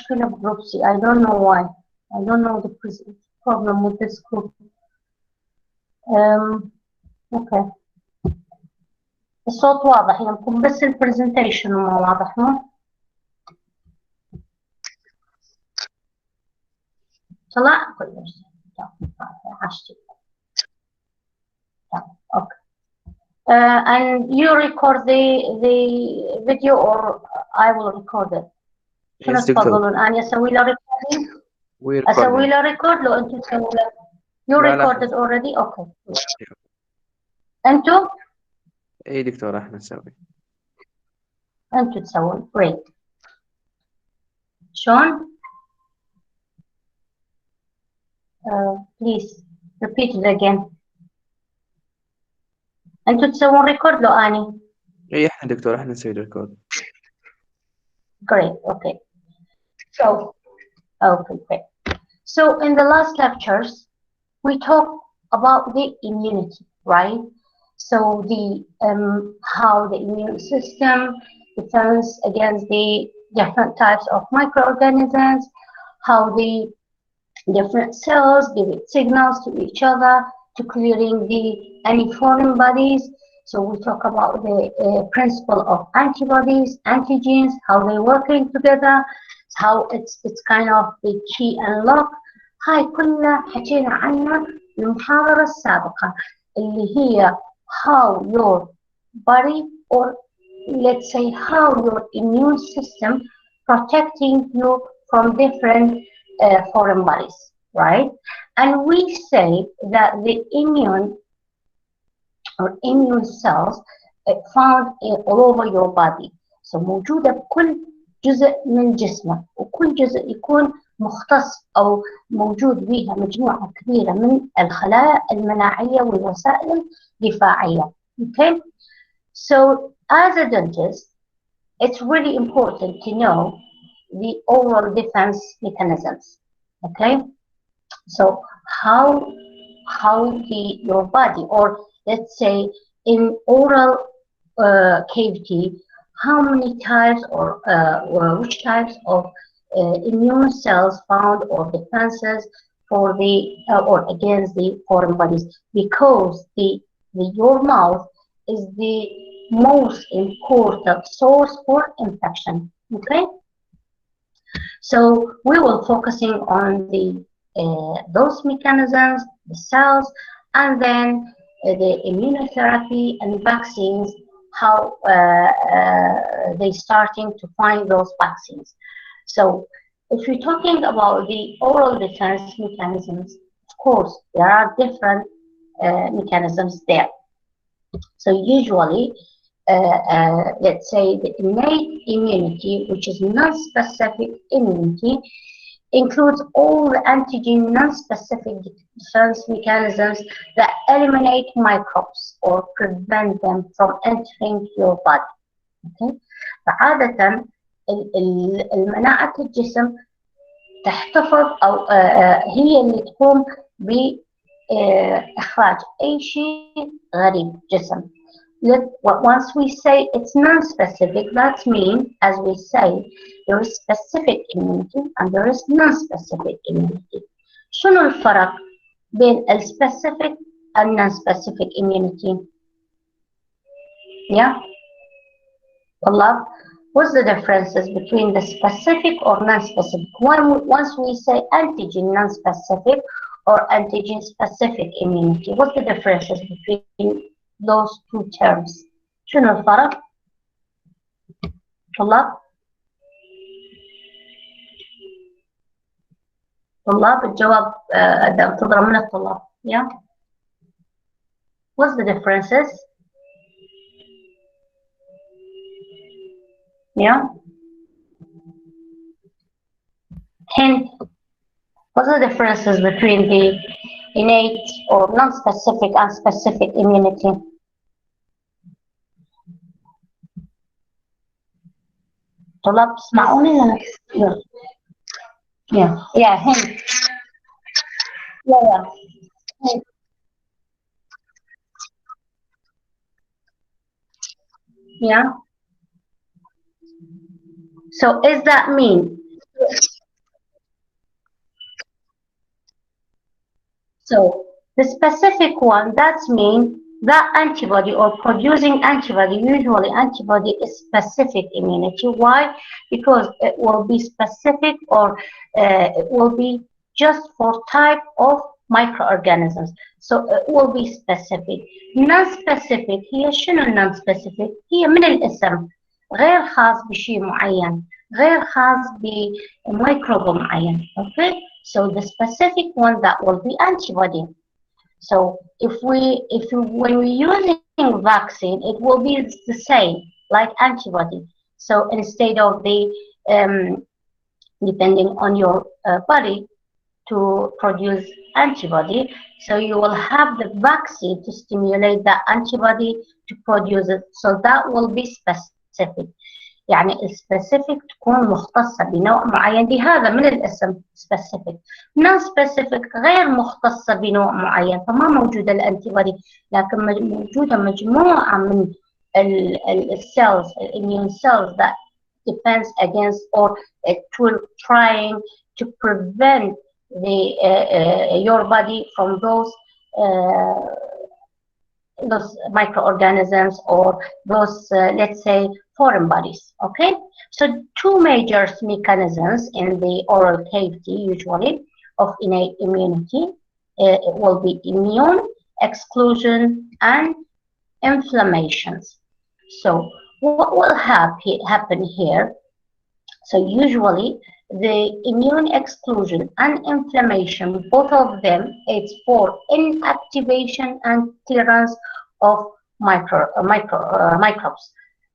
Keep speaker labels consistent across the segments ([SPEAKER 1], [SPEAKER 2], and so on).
[SPEAKER 1] مشكلة بجروب C. I don't know why. I don't know the problem with this group. Okay. الصوت واضح يمكن بس البرزنتيشن ما واضح مو؟ طلع كل شيء. عشتي. Okay. And you record the video or I will record it. شنو تفضلون؟ أنا أسوي له recording؟ أسوي له record لو أنتم تسووا له. You recorded already? Okay. أنتم؟
[SPEAKER 2] اي دكتور احنا نسوي.
[SPEAKER 1] أنتم تسوون. Great. شلون؟ Please repeat it again. أنتم تسوون ريكورد لو أني؟
[SPEAKER 2] اي احنا دكتور احنا نسوي ريكورد.
[SPEAKER 1] Great. Okay. Okay, great. So in the last lectures, we talked about the immunity, right? So the how the immune system defends against the different types of microorganisms, how the different cells give signals to each other to clearing any foreign bodies. So we talk about the principle of antibodies, antigens, how they're working together, how it's kind of the key and lock. هاي كلها حكينا عنها المحاضرة السابقة اللي هي how your body, or let's say how your immune system protecting you from different foreign bodies, right? And we say that the immune cells found all over your body. So موجودة بكل جزء من جسمك، وكل جزء يكون مختص أو موجود بها مجموعة كبيرة من الخلايا المناعية والوسائل الدفاعية. Okay? So as a dentist, it's really important to know the oral defense mechanisms. Okay? So how your body, or let's say in oral cavity, how many types or which types of immune cells found or defenses for the or against the foreign bodies, because your mouth is the most important source for infection. Okay, so we will focusing on the those mechanisms, the cells, and then the immunotherapy and vaccines, how they starting to find those vaccines. So if you're talking about the oral defense mechanisms, of course, there are different mechanisms there. So usually, let's say the innate immunity, which is non-specific immunity, includes all the antigen non-specific defense mechanisms that eliminate microbes or prevent them from entering your body. Okay? فعادة المناعة الجسم تحتفظ أو هي اللي تقوم بإخراج أي شيء غريب جسم. Once we say it's non-specific, that means, as we say, there is specific immunity and there is non-specific immunity. شنو الفرق بين specific and non-specific immunity? Yeah? Allah, what's the differences between the specific or non-specific? Once we say antigen non-specific or antigen specific immunity, what's the differences between those two terms? شنو الفرق؟ طلاب الجواب انتظر من الطلاب. Yeah. What's the differences? Yeah. Hint. What's the differences between the innate or non-specific and specific immunity? طلاب تسمعوني ولا لا؟ Yeah, hint. Yeah. Hint. Yeah. So is that mean So the specific one, that's mean that antibody or producing antibody, usually antibody is specific immunity. Why? Because it will be specific or it will be just for type of microorganisms. So it will be specific. Non-specific هي شنو non-specific؟ هي من الاسم غير خاص بشيء معين، غير خاص بميكروب معين. Okay? So the specific one that will be antibody. So when we're using vaccine, it will be the same like antibody. So instead of the depending on your body to produce antibody, so you will have the vaccine to stimulate that antibody to produce it. So that will be specific. يعني السبيسيفيك تكون مختصة بنوع معين، لهذا من الاسم سبيسيفيك. نون سبيسيفيك غير مختصة بنوع معين، فما موجودة الانتيبودي، لكن موجودة مجموعة من السيلز الاميون cells that defends against or it will trying to prevent your body from those microorganisms or those, let's say, foreign bodies. Okay, so two major mechanisms in the oral cavity usually of innate immunity. It will be immune exclusion and inflammations. So what will happen here? So usually the immune exclusion and inflammation, both of them, it's for inactivation and clearance of microbes.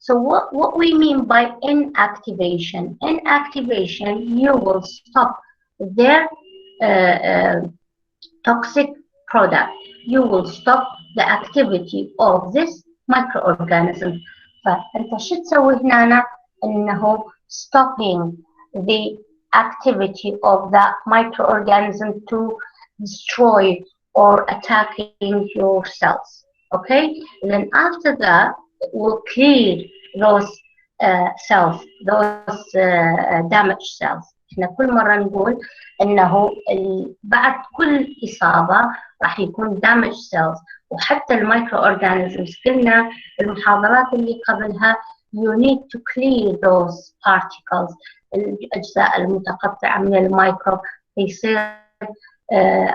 [SPEAKER 1] So what we mean by inactivation? Inactivation, you will stop their toxic product. You will stop the activity of this microorganism. فأنت شو تسوي هنا؟ إنه stopping the activity of that microorganism to destroy or attacking your cells. Okay, and then after that it will clear those cells, those damaged cells. احنا كل مرة نقول انه بعد كل اصابة راح يكون damaged cells، وحتى المايكرو اورجانيزمز قلنا المحاضرات اللي قبلها you need to clear those particles، الأجزاء المتقطعة من الميكروب يصير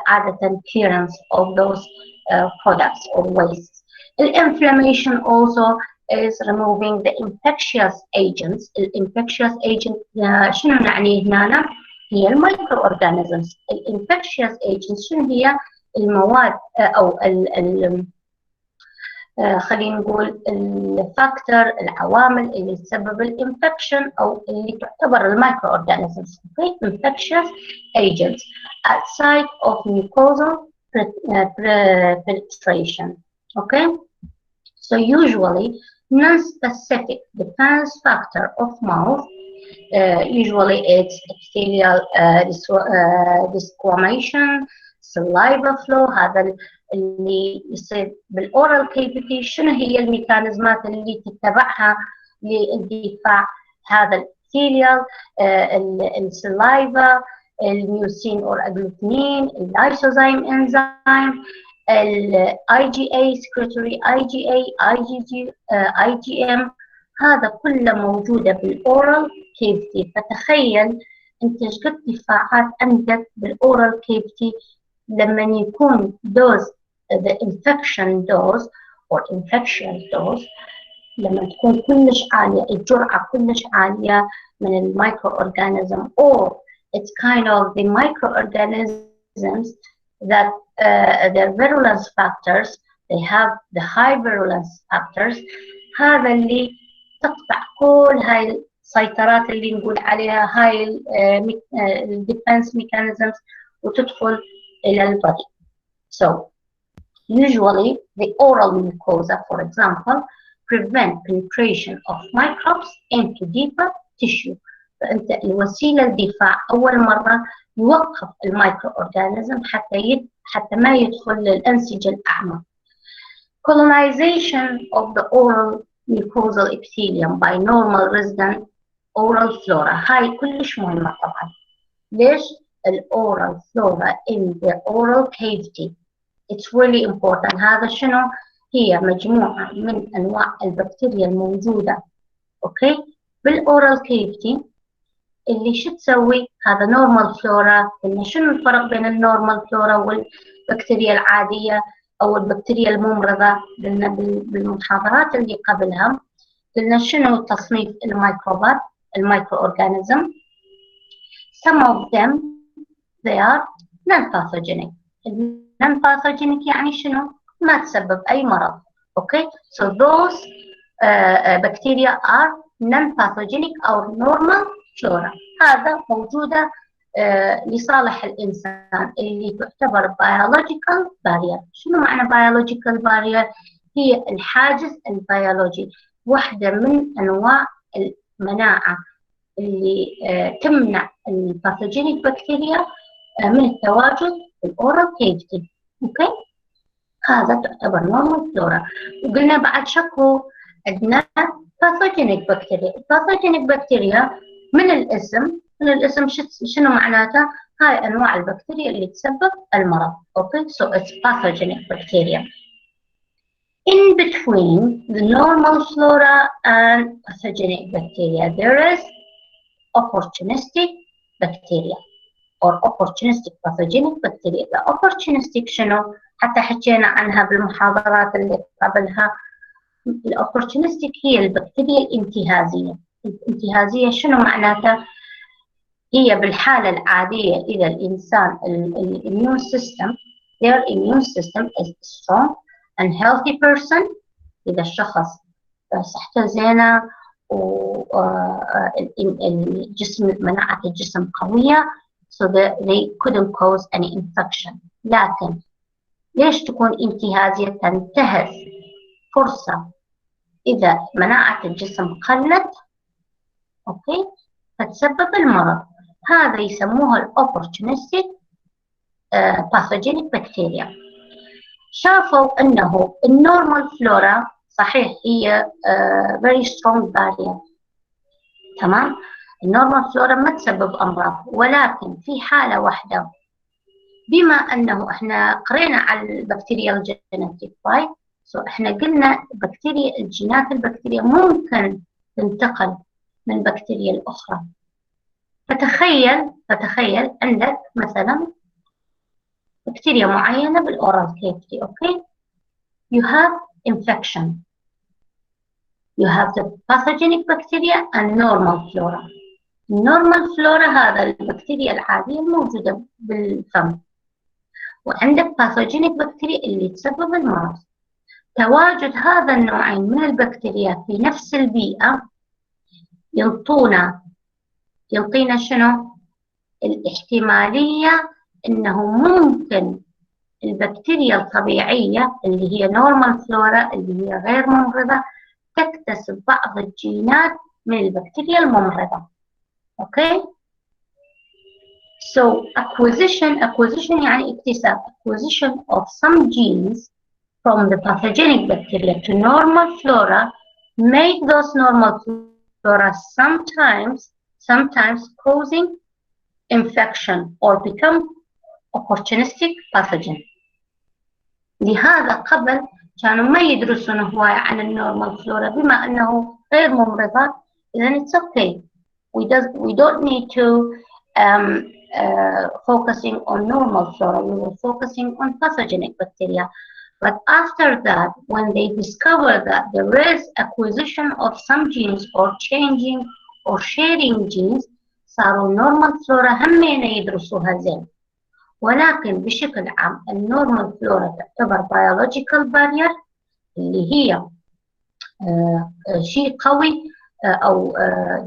[SPEAKER 1] عادة clearance of those products or wastes. Inflammation also is removing the infectious agents. Infectious agent شنو نعنيه هنا؟ هي المايكرو اورجانيزمز. الانفكشيوس agents شنو هي؟ المواد أو خلينا نقول الفاكتور، العوامل اللي تسبب الانفكشن او اللي تعتبر المايكرو اورجانيزمز. Okay? Infectious agents outside of mucosal penetration. Okay, so usually non-specific defense factor of mouth, usually it's epithelial desquamation, saliva flow. هذا اللي يصير بالاورال كيفيتي. شنو هي الميكانيزمات اللي تتبعها للدفاع؟ هذا الابيثيليال، السلايفا، الميوسين اور اجلوتينين، اللايسوزايم انزيم، الاي جي اي سكريتوري، اي جي اي، اي جي جي، اي جي ام، هذا كله موجوده بالاورال كيفيتي. فتخيل انت ايش قد دفاعات عندك بالاورال كيفيتي لما يكون دوز the infection dose or infectious dose لما تكون كلش عالية، الجرعة كلش عالية من المايكرو organism or it's kind of the microorganisms that their virulence factors, they have the high virulence factors. هذا اللي تقطع كل هاي السيطرات اللي نقول عليها، هاي defense mechanisms وتدخل إلى البادي. So usually the oral mucosa, for example, prevent penetration of microbes into deeper tissue. فأنت الوسيلة الدفاع أول مرة يوقف المايكرو أورجانيزم حتى ما يدخل للأنسجة الأعمق. Colonization of the oral mucosal epithelium by normal resident oral flora. هاي كلش مهمة طبعا. ليش؟ oral flora in the oral cavity. It's really important. هذا شنو؟ هي مجموعة من أنواع البكتيريا الموجودة أوكي بالأورال كيفتي. اللي شو تسوي؟ هذا نورمال فلورا. قلنا شنو الفرق بين النورمال فلورا والبكتيريا العادية أو البكتيريا الممرضة؟ قلنا بالمحاضرات اللي قبلها قلنا شنو تصنيف الميكروبات، المايكرو أورجانيزم. Some of them they are non-pathogenic. non-pathogenic يعني شنو؟ ما تسبب أي مرض. Okay, so those bacteria are non-pathogenic أو normal flora. هذا موجودة لصالح الإنسان اللي تعتبر biological barrier. شنو معنى biological barrier؟ هي الحاجز البيولوجي، واحدة من أنواع المناعة اللي تمنع الباثوجينيك بكتيريا من التواجد في الأورال كيفتي. أوكي؟ هذا تعتبر نورمال فلورا. وقلنا بعد شكو عندنا باثوجينيك بكتيريا. الباثوجينيك بكتيريا من الاسم شنو معناته؟ هاي أنواع البكتيريا اللي تسبب المرض. أوكي؟ So it's pathogenic bacteria. In between the normal flora and pathogenic bacteria, there is opportunistic bacteria or opportunistic pathogenic bacteria. The opportunistic شنو؟ حتى حكينا عنها بالمحاضرات اللي قبلها. الopportunistic هي البكتيريا الانتهازية. الانتهازية شنو معناتها؟ هي بالحالة العادية إذا الإنسان immune system their immune system is strong and healthy person، إذا الشخص صحته زينة والجسم مناعة الجسم قوية so that they couldn't cause any infection. لكن ليش تكون انتهازية؟ تنتهز فرصة إذا مناعة الجسم قلت أوكي فتسبب المرض. هذا يسموها الopportunistic pathogenic bacteria. شافوا أنه النورمال فلورا صحيح هي very strong barrier، تمام؟ النورمال فلورا ما تسبب أمراض، ولكن في حالة واحدة، بما أنه إحنا قرينا على البكتيريا الجينيتيك رايت، احنا قلنا بكتيريا الجينات البكتيريا ممكن تنتقل من بكتيريا الأخرى. فتخيل عندك مثلا بكتيريا معينة بالأورال كيفتي. أوكي، you have infection, you have the pathogenic bacteria and normal flora. النورمال فلورا هذا البكتيريا العادية الموجودة بالفم، وعندك باثوجينيك بكتيريا اللي تسبب المرض. تواجد هذا النوعين من البكتيريا في نفس البيئة يعطينا شنو؟ الاحتمالية انه ممكن البكتيريا الطبيعية اللي هي نورمال فلورا اللي هي غير ممرضة تكتسب بعض الجينات من البكتيريا الممرضة. اوكي؟ So acquisition يعني اكتساب. Acquisition of some genes from the pathogenic bacteria to normal flora make those normal flora sometimes causing infection or become opportunistic pathogen. لهذا قبل كانوا ما يدرسون هواية عن النورمال فلورا بما أنه غير ممرضة. إذن it's okay. We don't need to focusing on normal flora. We were focusing on pathogenic bacteria. But after that, when they discover that there is acquisition of some genes or changing or sharing genes, صاروا normal flora همين يدرسوها زين. ولكن بشكل عام النورمال فلورا تعتبر biological barrier اللي هي شيء قوي أو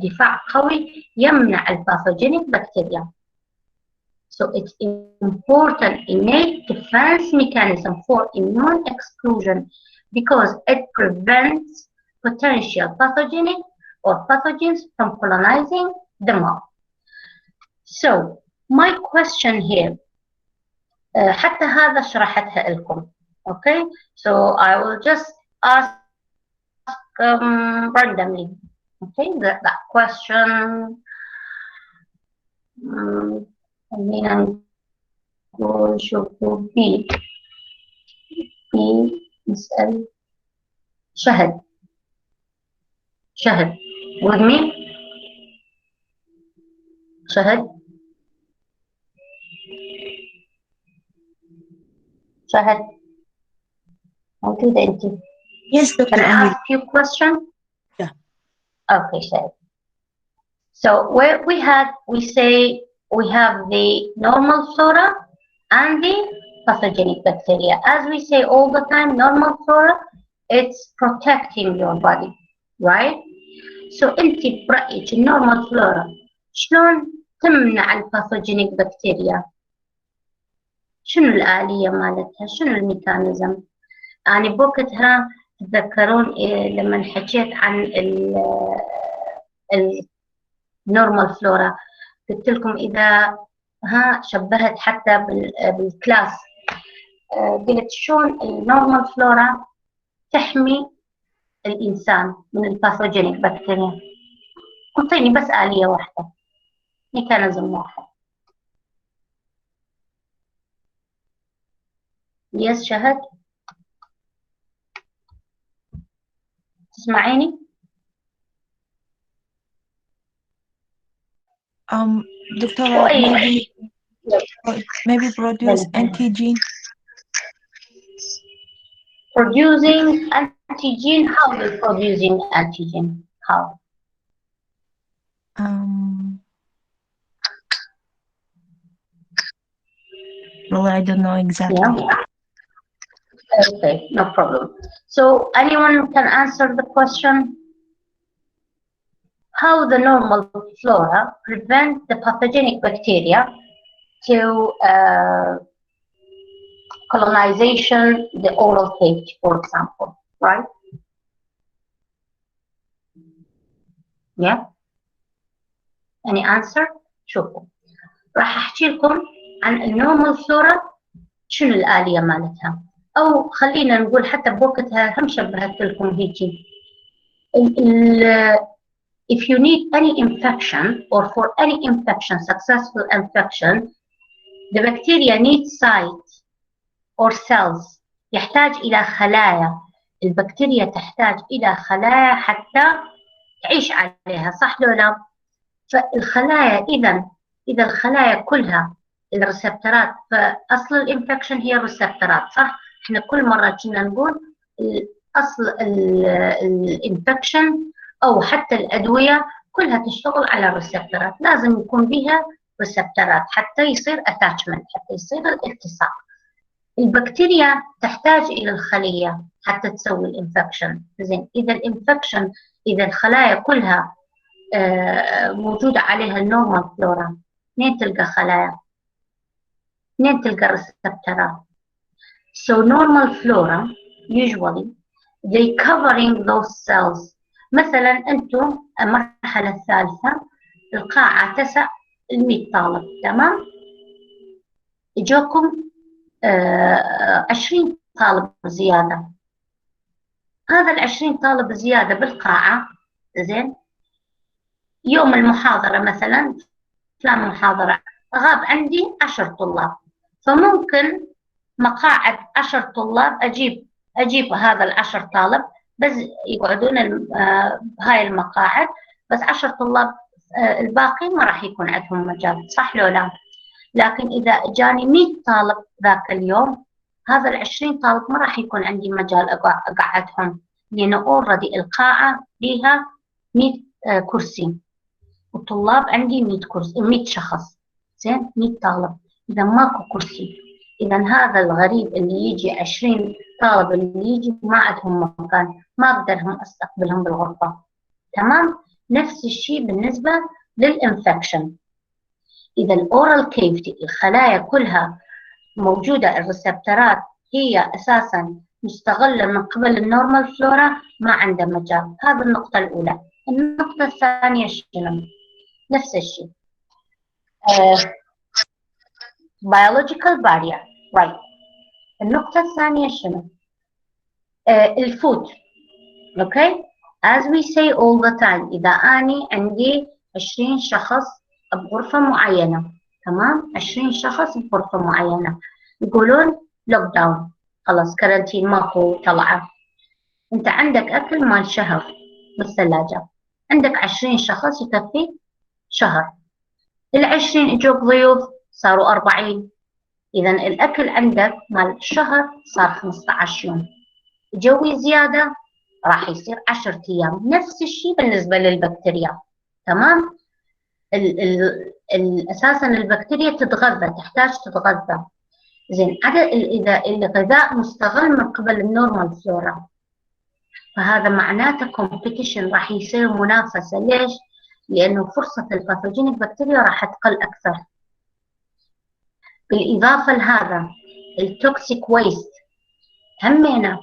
[SPEAKER 1] دفاع قوي يمنع الباثوجينيك بكتيريا. So it's important innate defense mechanism for immune exclusion because it prevents potential pathogenic or pathogens from colonizing the mouth. So my question here حتى هذا شرحتها لكم. Okay, so I will just ask randomly. Okay, that question. خلينا نقول شوفوا بي نسأل شهد with me شهد موجودة أنت.
[SPEAKER 3] Yes,
[SPEAKER 1] Can
[SPEAKER 3] Doctor.
[SPEAKER 1] I ask you a question?
[SPEAKER 3] Yeah.
[SPEAKER 1] Okay, Shahid. So where we say we have the normal flora and the pathogenic bacteria. As we say all the time, normal flora, it's protecting your body, right? So أنت برأيك النورمال فلورا شلون تمنع الباثوجينيك بكتيريا؟ شنو الآلية مالتها؟ شنو الميكانيزم؟ يعني بوقتها تتذكرون لما حكيت عن النورمال فلورا قلت لكم إذا شبهت حتى بالكلاس قلت شلون النورمال فلورا تحمي الإنسان من الباثوجينيك بكتيريا. انطيني بس آلية واحدة، ميكانيزم واحد. يس شهد تسمعيني؟
[SPEAKER 3] Doctor, maybe produce antigen.
[SPEAKER 1] Producing antigen, how is producing antigen? How?
[SPEAKER 3] Well, I don't know exactly.
[SPEAKER 1] Yeah. Okay, no problem. So anyone can answer the question? How the normal flora prevent the pathogenic bacteria to colonization the oral cage, for example, right? Yeah. Any answer? شوفوا راح احكي لكم عن النورمال فلورا شنو الآلية مالتها، أو خلينا نقول حتى بوقتها هم شبهت لكم هيجي. If you need any infection or for any infection, successful infection, the bacteria needs site or cells. يحتاج إلى خلايا. البكتيريا تحتاج إلى خلايا حتى تعيش عليها، صح لو لا؟ فالخلايا إذا الخلايا كلها الريسبترات، فأصل الانفكشن هي الريسبترات، صح؟ احنا كل مرة كنا نقول أصل الانفكشن أو حتى الأدوية كلها تشتغل على الريسبترات، لازم يكون بها ريسبترات حتى يصير اتاتشمنت، حتى يصير الالتصاق. البكتيريا تحتاج إلى الخلية حتى تسوي الانفكشن. زين، إذا الخلايا كلها موجودة عليها النورمال فلورا، منين تلقى خلايا؟ منين تلقى ريسبترات؟ So normal flora usually they covering those cells. مثلا أنتم المرحلة الثالثة القاعة تسع 100 طالب، تمام؟ يجوكم 20 طالب زيادة. هذا 20 طالب زيادة بالقاعة، زين، يوم المحاضرة مثلا فلان محاضرة غاب عندي 10 طلاب، فممكن مقاعد 10 طلاب أجيب هذا ال10 طالب بس يقعدون بهاي المقاعد، بس 10 طلاب الباقي ما راح يكون عندهم مجال، صح لو لا؟ لكن إذا جاني 100 طالب ذاك اليوم، هذا ال20 طالب ما راح يكون عندي مجال أقعدهم، لأنه أوريدي القاعة لها 100 كرسي، والطلاب عندي 100 كرسي، 100 شخص، زين، 100 طالب، إذا ماكو كرسي، إذا هذا الغريب اللي يجي 20 طالب اللي يجي ما عندهم مكان، ما أقدرهم أستقبلهم بالغرفة، تمام؟ نفس الشيء بالنسبة للإنفكشن. إذا الأورال كيفتي الخلايا كلها موجودة، الريسبترات هي أساساً مستغلة من قبل النورمال فلورا، ما عنده مجال. هذه النقطة الأولى. النقطة الثانية شنو؟ نفس الشيء. biological barrier, right. النقطة الثانية شنو؟ الفود. Okay? As we say all the time، إذا أنا عندي 20 شخص بغرفة معينة، تمام، 20 شخص بغرفة معينة، يقولون لوك داون، خلاص كارنتين ماكو طلعة. انت عندك اكل مال شهر بالثلاجة، عندك 20 شخص يكفي شهر، ال20 اجوك ضيوف صاروا 40، اذا الاكل عندك مال الشهر صار 15 يوم، جوي زيادة راح يصير 10 ايام. نفس الشيء بالنسبة للبكتيريا، تمام. اساسا البكتيريا تتغذى، تحتاج تتغذى. زين اذا الغذاء مستغل من قبل النورمال فلورا، فهذا معناته كومبيتيشن، راح يصير منافسه. ليش؟ لانه فرصه الباثوجينيك بكتيريا راح تقل اكثر. بالاضافه لهذا التوكسيك ويست همينه،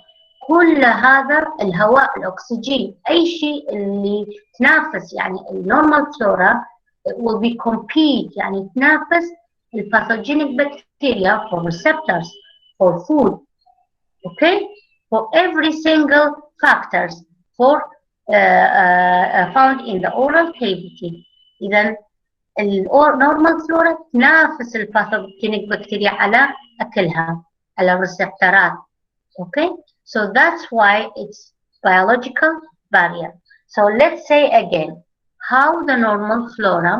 [SPEAKER 1] كل هذا الهواء، الاكسجين، اي شيء اللي تنافس يعني النورمال فلورا will be compete، يعني تنافس الباثوجينيك بكتيريا for receptors for food، okay, for every single factors for found in the oral cavity. إذا النورمال فلورا تنافس الباثوجينيك بكتيريا على أكلها، على الريسبتورات. Okay, so that's why it's biological barrier. So let's say again how the normal flora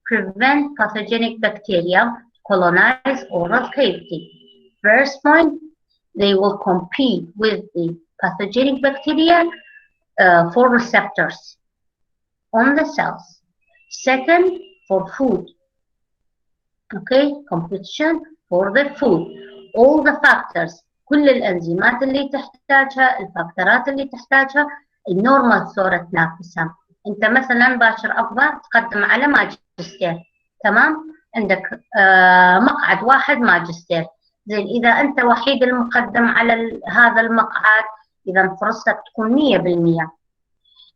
[SPEAKER 1] prevent pathogenic bacteria colonize oral cavity. First point, they will compete with the pathogenic bacteria for receptors on the cells. Second, for food. Okay, competition for the food. All the factors، كل الانزيمات اللي تحتاجها، الفاكتورات اللي تحتاجها النورمال فلورا تنافسها. انت مثلا باشر افضل تقدم على ماجستير، تمام، عندك مقعد واحد ماجستير. زين اذا انت وحيد المقدم على هذا المقعد، اذا فرصتك تكون 100%.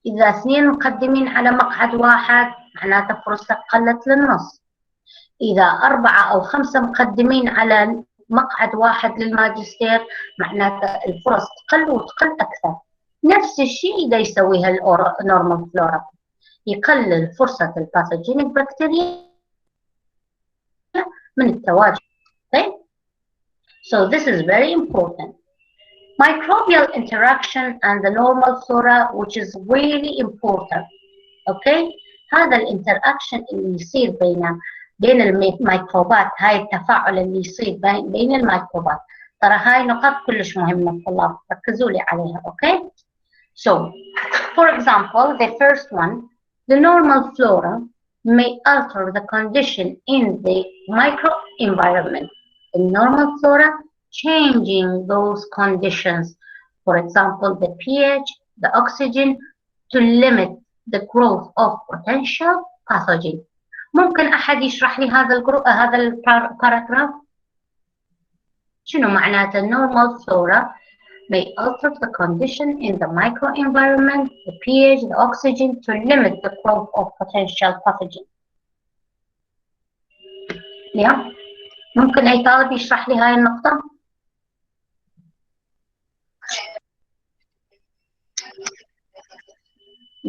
[SPEAKER 1] اذا اثنين مقدمين على مقعد واحد معناته فرصتك قلت للنص. إذا 4 أو 5 مقدمين على مقعد واحد للماجستير معناته الفرص تقل وتقل أكثر. نفس الشيء إذا يسويها النورمال فلورا، يقلل فرصة الباثوجينيك بكتيريا من التواجد. Okay? So this is very important. Microbial interaction and the normal flora, which is really important. Okay? هذا الانتراكشن اللي يصير بين الميكروبات، هاي التفاعل اللي يصير بين الميكروبات، ترى هاي نقاط كلش مهمة الطلاب، ركزوا لي عليها. اوكي. So, for example, the first one, the normal flora may alter the condition in the microenvironment. The normal flora changing those conditions, for example, the pH, the oxygen, to limit the growth of potential pathogen. ممكن أحد يشرح لي هذا الباراجراف؟ شنو معناته normal flora may alter the condition in the microenvironment, the pH, the oxygen, to limit the growth of potential pathogen. اليوم ممكن أي طالب يشرح لي هاي النقطة؟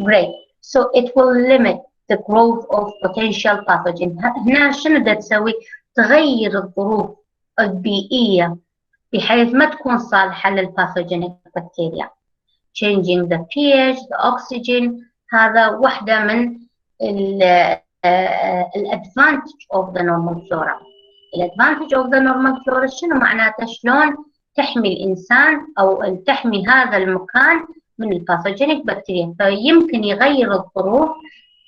[SPEAKER 1] Great. So it will limit the growth of potential pathogen. هنا شنو دا تسوي؟ تغير الظروف البيئية بحيث ما تكون صالحة للباثوجينيك بكتيريا. Changing the pH, the oxygen، هذا واحدة من الادفانتج of the normal flora. الادفانتج of the normal flora شنو معناته؟ شلون تحمي الإنسان أو تحمي هذا المكان من الباثوجينيك بكتيريا. فيمكن يغير الظروف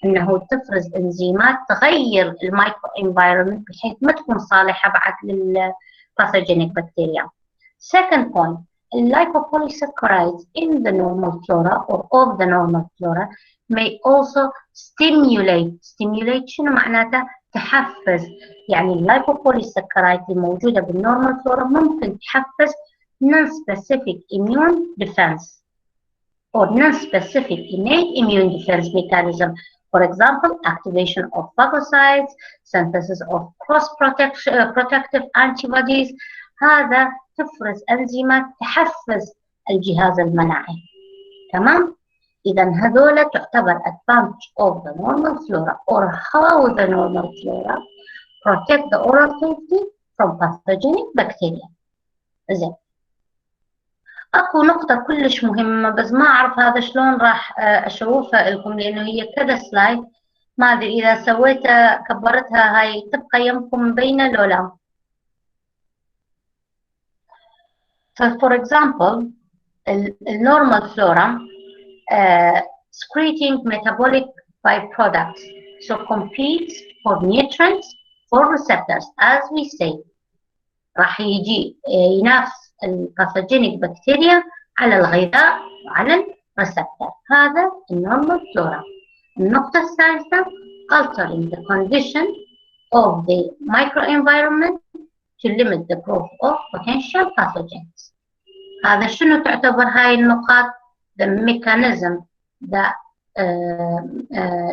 [SPEAKER 1] انه تفرز انزيمات تغير المايكرو انفايرمنت بحيث ما تكون صالحه بعد للباثوجينيك بكتيريا. Second point, lipopolysaccharides in the normal flora or of the normal flora may also stimulate شنو معناته؟ تحفز. يعني الليبوبوليساكرايد الموجوده بالنورمال فلورا ممكن تحفز non-specific immune defense or non-specific innate immune defense mechanism. For example, activation of phagocytes, synthesis of cross-protective antibodies. هذا تفرز أنزيمات تحفز الجهاز المناعي. تمام؟ إذا هذولا تعتبر advantage of the normal flora or how the normal flora protect the oral cavity from pathogenic bacteria. زين، اكو نقطة كلش مهمة بس ما اعرف هذا شلون راح اشوفها لكم لانه هي كذا سلايد، ما ادري اذا سويتها كبرتها هاي تبقى يمكم مبينة لو لا. For example, الnormal flora secreting metabolic byproducts, so competes for nutrients for receptors as we say. راح يجي ينافس الباثوجينيك بكتيريا على الغذاء وعلى الريسبتور. هذا النورمال فلورا. النقطة الثالثة altering the condition of the microenvironment to limit the growth of potential pathogens. هذا شنو تعتبر هاي النقاط؟ the mechanism that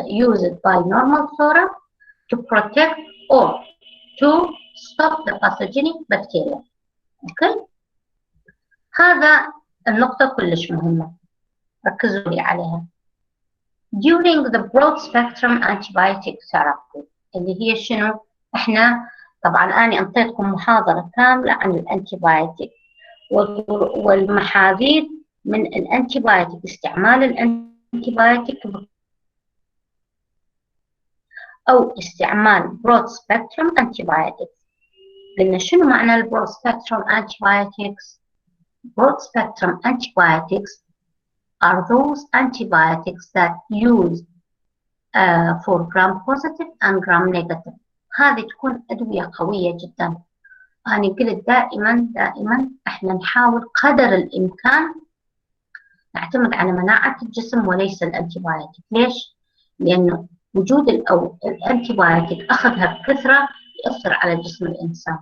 [SPEAKER 1] used by normal flora to protect or to stop the pathogenic bacteria. اوكي؟ هذا النقطة كلش مهمة، ركزوا لي عليها. During the broad spectrum antibiotic therapy اللي هي شنو؟ احنا طبعا انا انطيتكم محاضرة كاملة عن الانتيبايوتيك والمحاذير من الانتيبايوتيك، استعمال الانتيبايوتيك او استعمال broad spectrum antibiotics. قلنا شنو معنى البرود سبيكتروم antibiotics؟ broad spectrum antibiotics are those antibiotics that use for gram positive and gram negative. هذه تكون أدوية قوية جدا. أنا قلت دائما احنا نحاول قدر الإمكان نعتمد على مناعة الجسم وليس الانتيبايوتيك. ليش؟ لأنه وجود الانتيبايوتيك أخذها بكثرة يأثر على جسم الإنسان.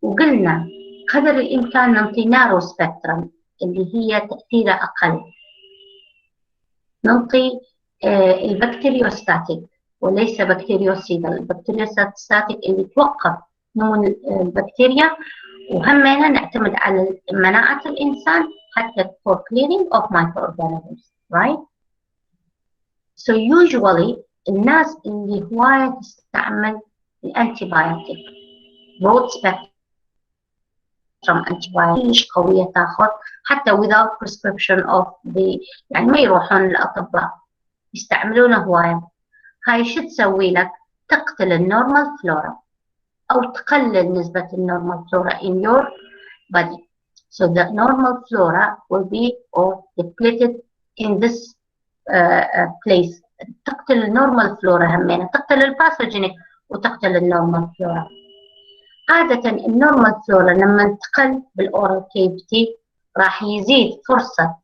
[SPEAKER 1] وقلنا قدر الإمكان نعطي نارو سبيكترم اللي هي تأثيرها أقل، نعطي البكتيريوستاتيك وليس بكتيريوسيدال. البكتيريوستاتيك اللي توقف نمو البكتيريا، وهمنا نعتمد على مناعة الإنسان حتى for clearing of microorganisms, right? So usually الناس اللي هواية تستعمل الانتيبايوتيك broad spectrum antibiotics قوية تاخذ حتى without prescription of the، يعني ما يروحون للأطباء يستعملونه هواية. هاي شو تسوي لك؟ تقتل النورمال فلورا أو تقلل نسبة النورمال فلورا in your body. So the normal flora will be or depleted in this place. تقتل النورمال فلورا همينة، تقتل الباثوجينيك وتقتل النورمال فلورا. عادة النورمال فلورا لما تقل بالأورال كيفيتي راح يزيد فرصة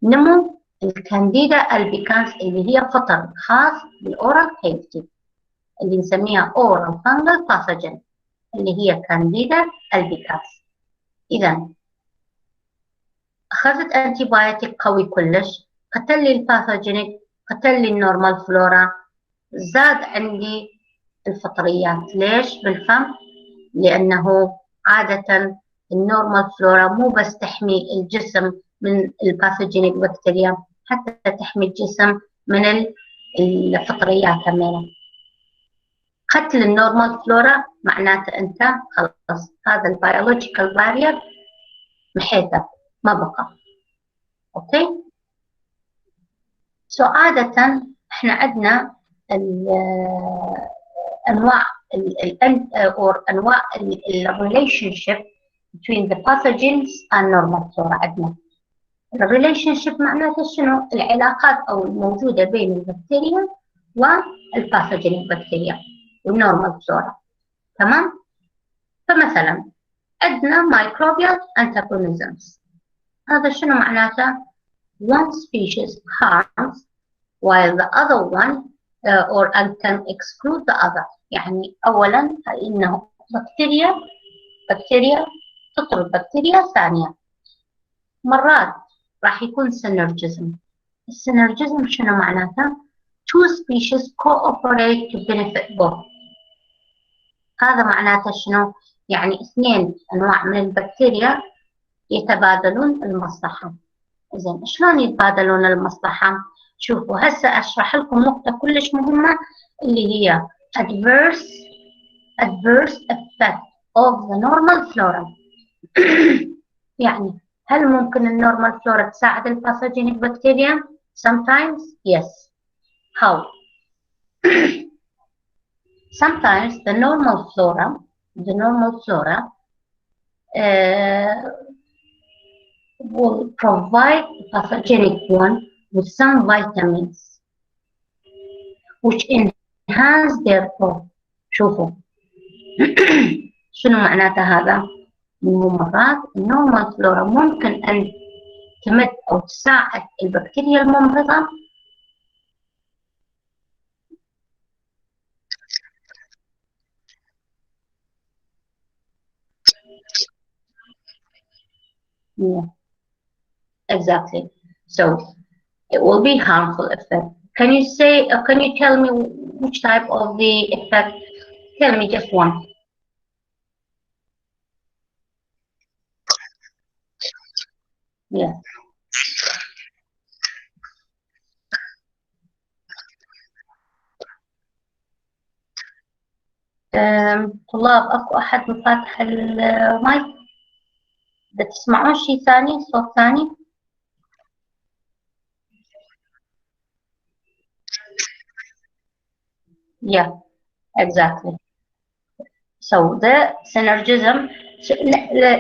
[SPEAKER 1] نمو الكانديدا البيكانس اللي هي فطر خاص بالأورال كيفيتي اللي نسميها أورال فانجل باثوجين اللي هي كانديدا البيكانس. إذا أخذت أنتيبايوتيك قوي كلش، قتل لي الباثوجينيك، قتل لي النورمال فلورا، زاد عندي الفطريات. ليش؟ بالفم، لأنه عادة النورمال فلورا مو بس تحمي الجسم من الباثوجينيك بكتيريا، حتى تحمي الجسم من الفطريات كمان. قتل النورمال فلورا معناته أنت خلص هذا البيولوجيكال بارير محيته ما بقى. أوكي؟ سو عادة احنا عندنا أنواع أنواع relationship between the pathogens and normal flora. عندنا relationship معناته شنو؟ العلاقات أو الموجودة بين البكتيريا والباثوجينيك بكتيريا والنورمال فلورا. تمام؟ فمثلا عندنا microbial antagonisms. هذا شنو معناته؟ one species harms while the other one or can exclude the other. يعني أولا إنه بكتيريا تطرد بكتيريا ثانية. مرات راح يكون synergism. السينرجيزم شنو معناته؟ two species cooperate to benefit both. هذا معناته شنو؟ يعني اثنين أنواع من البكتيريا يتبادلون المصلحة. زين شلون يتبادلون المصلحة؟ شوفوا هسه أشرح لكم نقطة كلش مهمة اللي هي adverse adverse effect of the normal flora. يعني هل ممكن النورمال فلورا تساعد الباثوجينيك بكتيريا؟ Sometimes yes. How? Sometimes the normal flora will provide the pathogenic one with some vitamins which enhance their growth. شوفوا شنو معناته هذا؟ إنه مرات النورمال فلورا ممكن أن تمد أو تساعد البكتيريا الممرضة Yeah, exactly. So it will be harmful effect. Can you say, can you tell me which type of the effect? Tell me just one. Yeah. طلاب اكو احد مفاتح المايك؟ بدك تسمعون شيء ثاني، صوت ثاني؟ Yeah, exactly. So the synergism.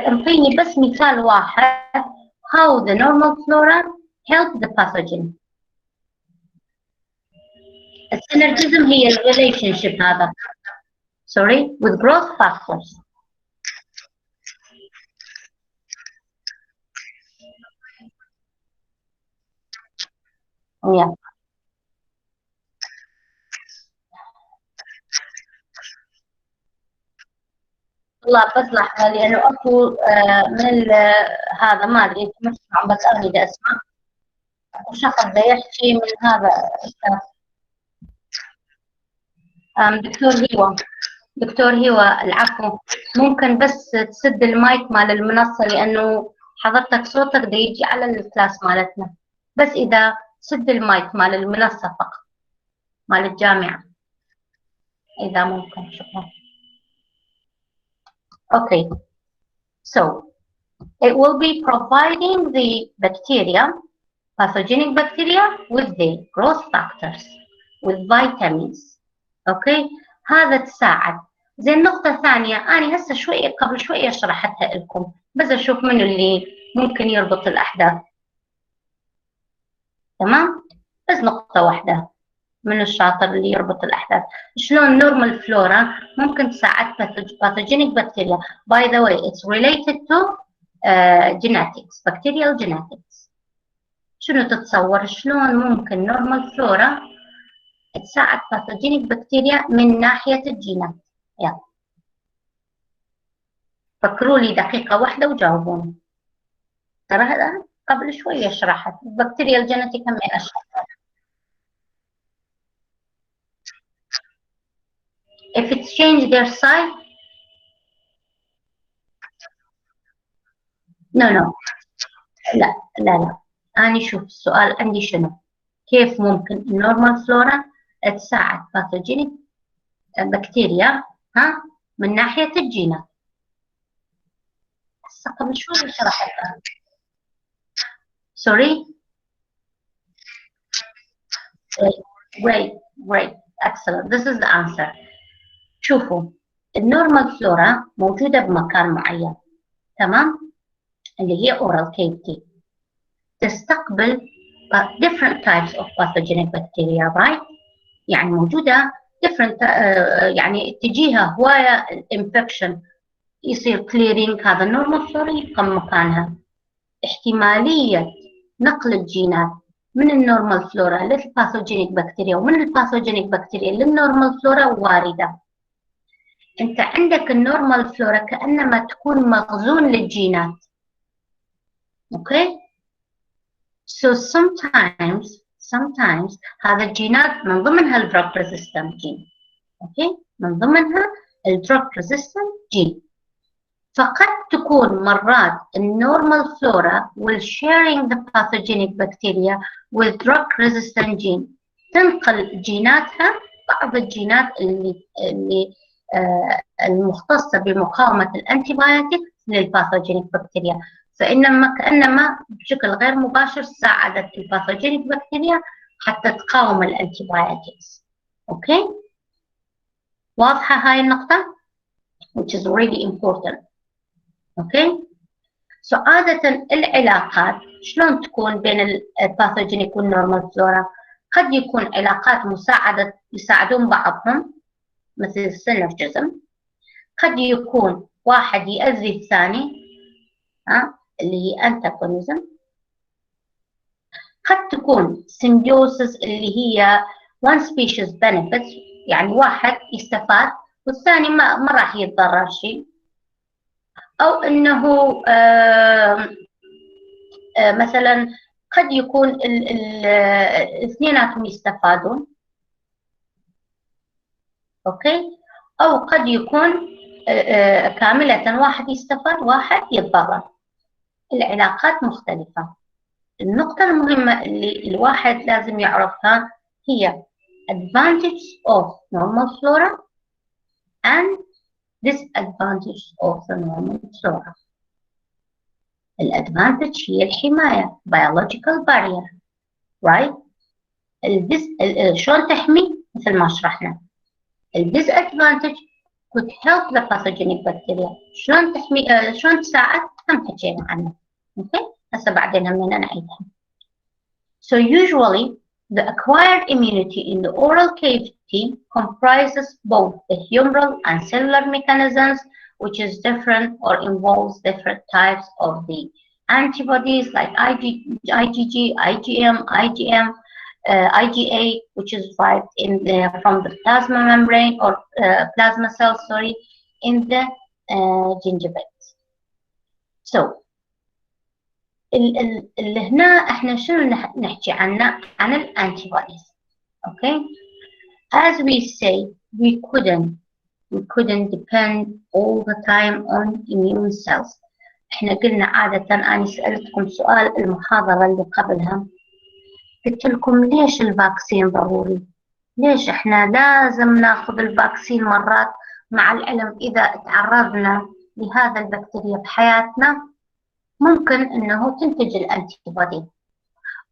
[SPEAKER 1] انطيني بس مثال واحد how the normal flora help the pathogen. السينرجيزم هي الريليشن شيب هذا. Sorry, with growth factors. Yeah. والله بس لحظة لأنه أكو من هذا ما أدري أنت ما تسمع بس أنا بدي أسمع. أكو شخص بده يحكي من هذا دكتور هيوة العفو، ممكن بس تسد المايك مال المنصة لأنه حضرتك صوتك دا يجي على الكلاس مالتنا، بس إذا سد المايك مال المنصة فقط مال الجامعة إذا ممكن. شكرا. Okay, so it will be providing the bacteria, pathogenic bacteria, with the growth factors, with vitamins. Okay, هذا تساعد. زين نقطة ثانية أنا هسه شوية قبل شوية شرحتها لكم، بس أشوف منو اللي ممكن يربط الأحداث. تمام؟ بس نقطة واحدة، من الشاطر اللي يربط الأحداث. شلون نورمال فلورا ممكن تساعد pathogenic bacteria. By the way, it's related to genetics, bacterial genetics. شنو تتصور شلون ممكن نورمال فلورا تساعد pathogenic bacteria من ناحية الجينات؟ يلا فكروا لي دقيقة واحدة وجاوبوني. ترى هذا قبل شوية شرحت البكتيريا الجينيتيك هم أشرحها. If it's changed their side, no. لا أنا شوف السؤال عندي شنو؟ كيف ممكن النورمال فلورا تساعد باثوجينيك بكتيريا من ناحية الجينات؟ هسه قبل شوي شرحتها. Sorry. Great. Excellent. This is the answer. شوفوا النورمال فلورا موجودة بمكان معين، تمام؟ اللي هي oral cavity. تستقبل different types of pathogenic bacteria, right? يعني موجودة different يعني تجيها هواية infection يصير clearing، هذا النورمال فلورا يبقى مكانها. احتمالية نقل الجينات من النورمال فلورا للباثوجينيك بكتيريا ومن الباثوجينيك بكتيريا للنورمال فلورا واردة. انت عندك النورمال فلورا كأنما تكون مخزون للجينات. اوكي؟ So sometimes هذا الجينات من ضمنها الدروج ريزيستنت جين. اوكي؟ من ضمنها الدروج ريزيستنت جين. فقد تكون مرات النورمال فلورا will sharing the pathogenic bacteria with drug resistant gene. تنقل جيناتها بعض الجينات اللي المختصة بمقاومة الأنتيبيوتيك للباثوجينيك بكتيريا، فإنما كأنما بشكل غير مباشر ساعدت الباثوجينيك بكتيريا حتى تقاوم الأنتيبيوتيكس. أوكي؟ واضحة هاي النقطة؟ which is really important. أوكي؟ so عادة العلاقات شلون تكون بين الباثوجينيك والنورمال فلورا؟ قد يكون علاقات يساعدون بعضهم مثل السن في جسم، قد يكون واحد يأذي الثاني اللي هي انتاغونيزم، قد تكون سيمبيوسيس اللي هي one species benefits، يعني واحد يستفاد والثاني ما راح يتضرر شيء، أو أنه مثلا قد يكون الاثنيناتهم يستفادون. أوكي؟ أو قد يكون كاملة واحد يستفاد واحد يتضرر. العلاقات مختلفة. النقطة المهمة اللي الواحد لازم يعرفها هي advantage of normal flora and disadvantage of the normal flora. الادفانتج هي الحماية biological barrier right. شلون تحمي مثل ما شرحنا. disadvantage could help the pathogenic bacteria. شلون تحمي شلون تساعد هم حكينا عنه. اوكي هسه بعدين هم نعيدها. So usually the acquired immunity in the oral cavity comprises both the humoral and cellular mechanisms, which is different or involves different types of the antibodies like IgG, IgM, IgA, which is derived from the plasma membrane or plasma cells, sorry, in the gingivitis. So اللي هنا احنا شنو نحكي عنه عن الانتيبوديز. Okay, as we say, we couldn't depend all the time on immune cells. احنا قلنا عادة أنا سألتكم سؤال المحاضرة اللي قبلها، قلت لكم ليش الفاكسين ضروري؟ ليش احنا لازم ناخذ الفاكسين مرات مع العلم إذا تعرضنا لهذا البكتيريا بحياتنا ممكن انه تنتج الانتيبودي،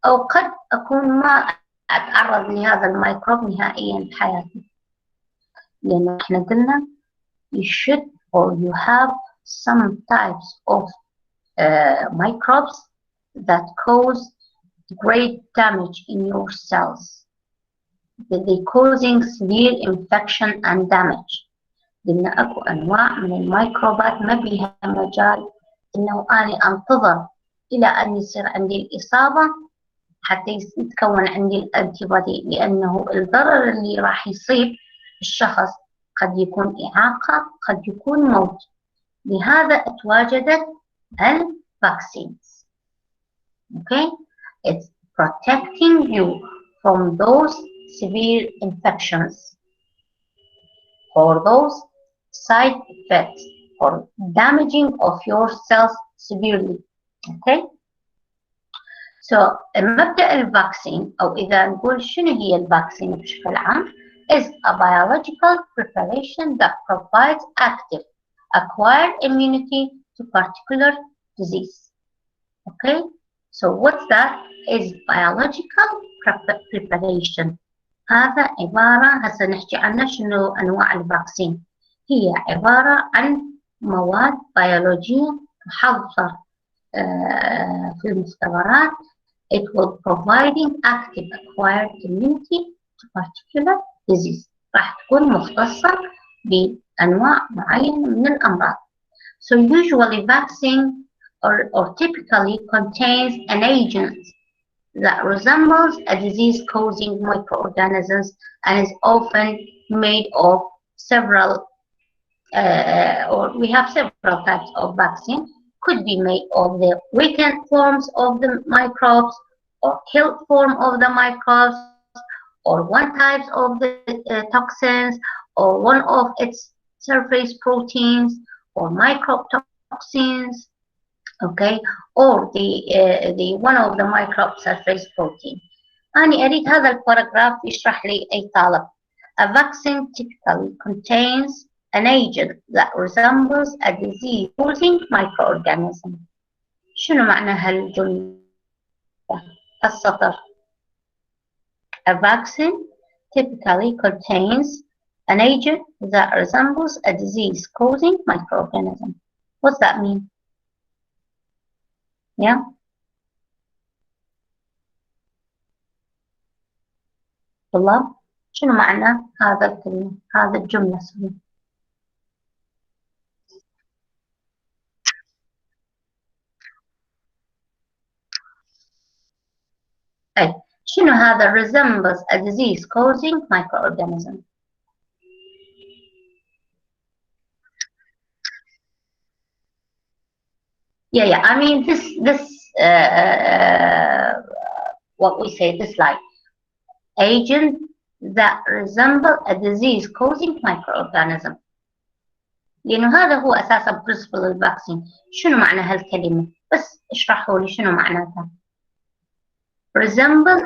[SPEAKER 1] او قد اكون ما اتعرض لهذا الميكروب نهائيا بحياتي. لان احنا قلنا you should or you have some types of microbes that cause great damage in your cells. They causing severe infection and damage. قلنا اكو انواع من الميكروبات ما بيها مجال إنه أنا أنتظر إلى أن يصير عندي الإصابة حتى يتكون عندي الأنتيبودي، لأنه الضرر اللي راح يصيب الشخص قد يكون إعاقة قد يكون موت. لهذا اتواجدت الفاكسينز. Okay, it's protecting you from those severe infections or those side effects or damaging of your cells severely. Okay. So مبدأ الفاكسين أو إذا نقول شنو هي الفاكسين بشكل عام is a biological preparation that provides active acquired immunity to particular disease. Okay. So what's that? Is biological preparation. هذا عبارة هسه نحكي عنه شنو أنواع الفاكسين. هي عبارة عن مواد بيولوجية تحضر في المختبرات. It will providing active acquired immunity to particular disease. راح تكون مختصة بأنواع معينة من الأمراض. So usually vaccine or typically contains an agent that resembles a disease-causing microorganisms and is often made of several or we have several types of vaccine. Could be made of the weakened forms of the microbes or killed form of the microbes or one type of the toxins or one of its surface proteins or microtoxins, okay, or the one of the microbe surface protein. أنا أريد هذا الباراجراف يشرح لي أي طالب. A vaccine typically contains an agent that resembles a disease-causing microorganism. شنو معنى هالجملة؟ السطر. A vaccine typically contains an agent that resembles a disease-causing microorganism. What's that mean? Yeah? طلاب شنو معنى هذا الكلمة؟ هذا الجملة سوري. أي شنو هذا resembles a disease-causing microorganism? Yeah. I mean this what we say this like agent that resemble a disease-causing microorganism. لأنه هذا هو أساسا principle الفاكسين. شنو معنى هالكلمة؟ بس اشرحوا لي شنو معناتها. Resemble,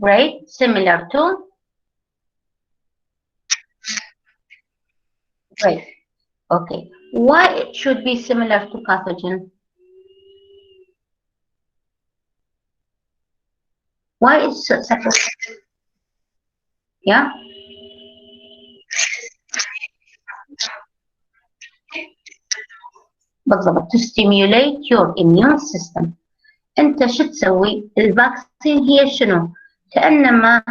[SPEAKER 1] great, similar to, great. Okay. Why it should be similar to pathogen? Why it's supposed? Yeah. بالضبط. To stimulate your immune system. أنت شو تسوي؟ الفاكسين هي شنو؟ كأنما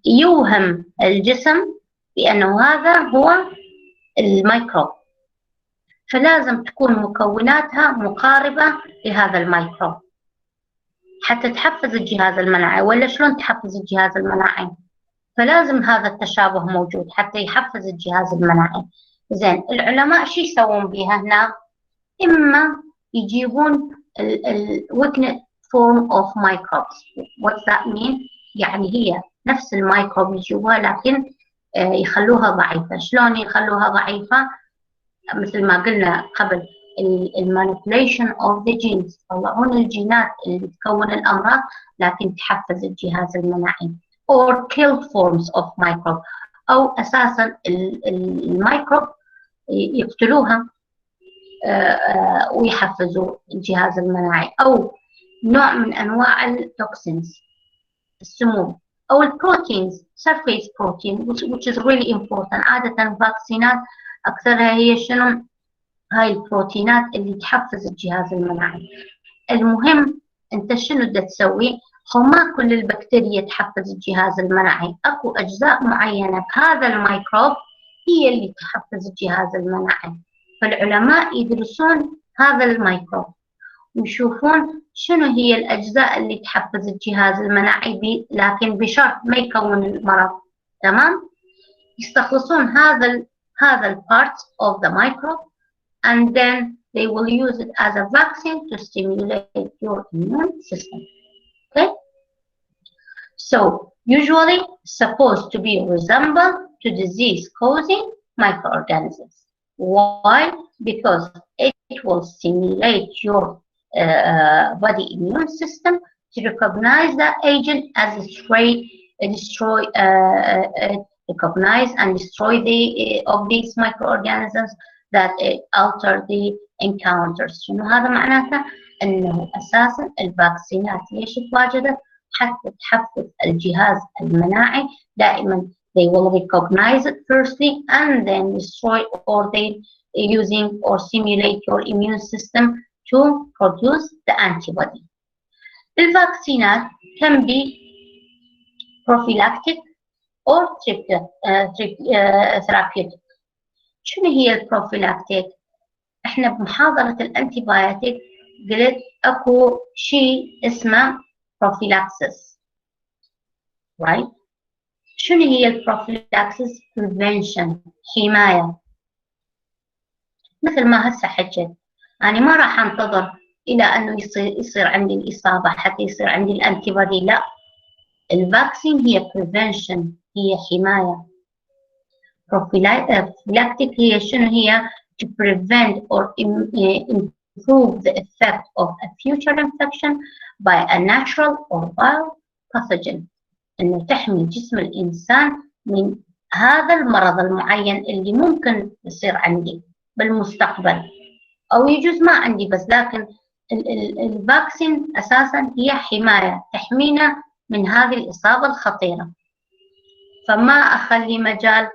[SPEAKER 1] يوهم الجسم بأنه هذا هو الميكروب، فلازم تكون مكوناتها مقاربة لهذا الميكروب حتى تحفز الجهاز المناعي. ولا شلون تحفز الجهاز المناعي؟ فلازم هذا التشابه موجود حتى يحفز الجهاز المناعي. زين العلماء شو يسوون بها هنا؟ إما يجيبون weakened form of microbes. What's that mean؟ يعني هي نفس الميكروب يجيبوها لكن يخلوها ضعيفة. شلون يخلوها ضعيفة؟ مثل ما قلنا قبل manipulation of the genes. يطلعون الجينات اللي تكون الأمراض لكن تحفز الجهاز المناعي. or killed forms of microbe أو أساسا الميكروب يقتلوها ويحفزوا الجهاز المناعي. أو نوع من أنواع التوكسينز السموم أو البروتينز surface protein which is really important. عادة الفاكسينات أكثرها هي شنو؟ هاي البروتينات اللي تحفز الجهاز المناعي. المهم أنت شنو بدك تسوي؟ هو ما كل البكتيريا تحفز الجهاز المناعي، أكو أجزاء معينة بهذا الميكروب هي اللي تحفز الجهاز المناعي. فالعلماء يدرسون هذا الميكروب ويشوفون شنو هي الأجزاء اللي تحفز الجهاز المناعي لكن بشرط ما يكون المرض. تمام؟ يستخلصون هذا part of the microbe and then they will use it as a vaccine to stimulate your immune system. Okay? So usually supposed to be resemble to disease-causing microorganisms. Why? Because it will stimulate your body immune system to recognize that agent as recognize and destroy of these microorganisms that alter the encounters. شنو هذا معناته؟ انه اساسا الفاكسينات ليش تواجدت؟ حتى تحفز الجهاز المناعي. دائما they will recognize it firstly and then destroy or they using or stimulate your immune system to produce the antibody. الفاكسينات can be prophylactic or therapeutic. شنو هي البروفيلاكتيك؟ احنا بمحاضرة الانتيبيوتيك قلت اكو شيء اسمه prophylaxis. right? شنو هي البروفيلاكسس؟ prevention، حماية. مثل ما هسه حكيت أنا ما راح أنتظر إلى أنه يصير عندي الإصابة حتى يصير عندي الأنتيبودي. لا، الفاكسين هي prevention، هي حماية. prophylactic هي شنو هي؟ to prevent or improve the effect of a future infection by a natural or viral pathogen. إنه تحمي جسم الإنسان من هذا المرض المعين اللي ممكن يصير عندي بالمستقبل، أو يجوز ما عندي، بس لكن الفاكسين أساسا هي حماية تحمينا من هذه الإصابة الخطيرة. فما أخلي مجال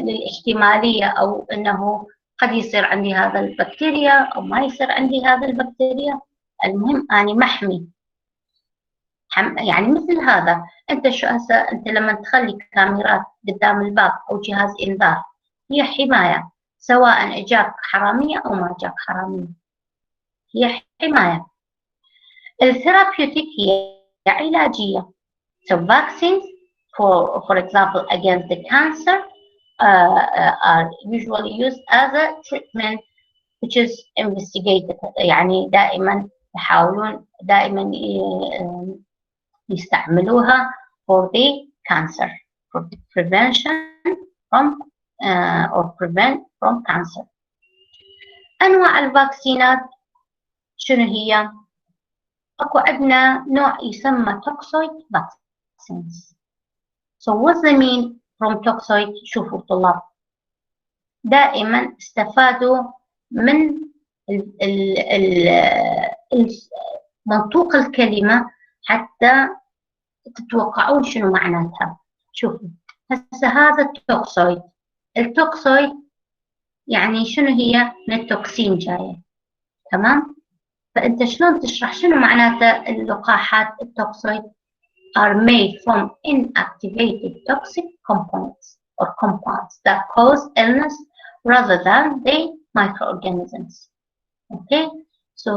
[SPEAKER 1] للاحتمالية، أو أنه قد يصير عندي هذا البكتيريا أو ما يصير عندي هذا البكتيريا. المهم أني محمي. يعني مثل هذا، أنت شو هسه أنت لما تخلي كاميرات قدام الباب أو جهاز إنذار، هي حماية، سواء إجاك حرامية أو ما إجاك حرامية، هي حماية. الثيرابيوتيك هي علاجية. So vaccines, for example, against the cancer are usually used as a treatment which is investigated. يعني دائما يحاولون دائما يستعملوها for the cancer, for the prevention from or prevent from cancer. أنواع الفاكسينات شنو هي؟ أكو عندنا نوع يسمى toxoid vaccines. So what's the mean from toxoid؟ شوفوا طلاب، دائما استفادوا من منطوق الكلمة حتى تتوقعون شنو معناتها. شوفوا هسه هذا التوكسويد، التوكسويد يعني شنو هي؟ من التوكسين جاية، تمام؟ فأنت شلون تشرح شنو معناته اللقاحات التوكسويد؟ are made from inactivated toxic components or compounds that cause illness rather than the microorganisms. Okay? So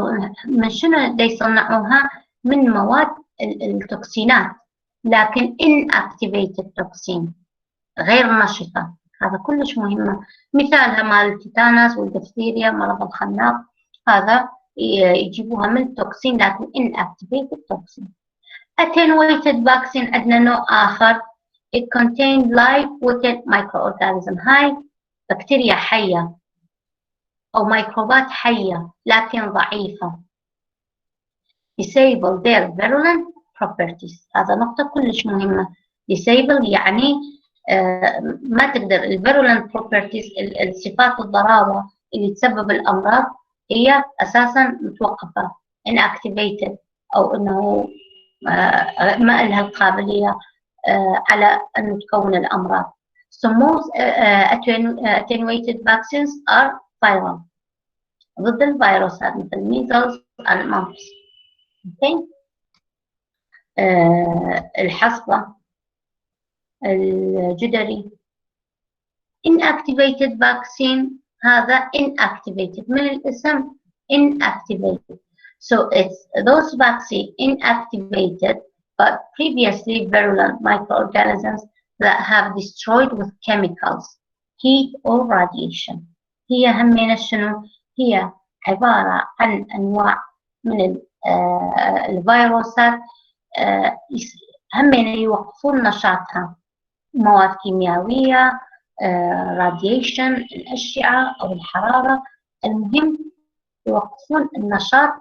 [SPEAKER 1] من شنو دا يصنعوها؟ من مواد التوكسينات، لكن inactivated toxin غير نشطة. هذا كلش مهمة. مثالها مال التيتانوس والبكتيريا مرض الخناق، هذا يجيبوها من توكسين لكن inactivated toxin. attenuated vaccine عندنا نوع آخر it contained live weighted microorganism. هاي بكتيريا حية أو ميكروبات حية لكن ضعيفة. disable their virulent properties. هذا نقطة كلش مهمة. disable يعني ما تقدر virulent properties الصفات الضراوة اللي تسبب الأمراض هي أساسا متوقفة inactivated، أو أنه ما لها القابلية على أن تكون الأمراض. So most attenuated vaccines are viral ضد الفيروسات مثل measles and mumps. Okay. الحصبة، الجدري. inactivated vaccine هذا inactivated من الاسم inactivated. So it's those vaccine inactivated but previously virulent microorganisms that have destroyed with chemicals, heat or radiation. هي همين شنو؟ هي عبارة عن أنواع من الفيروسات همين يوقفون نشاطها، مواد كيميائية، راديشن، الأشعة أو الحرارة، المهم يوقفون النشاط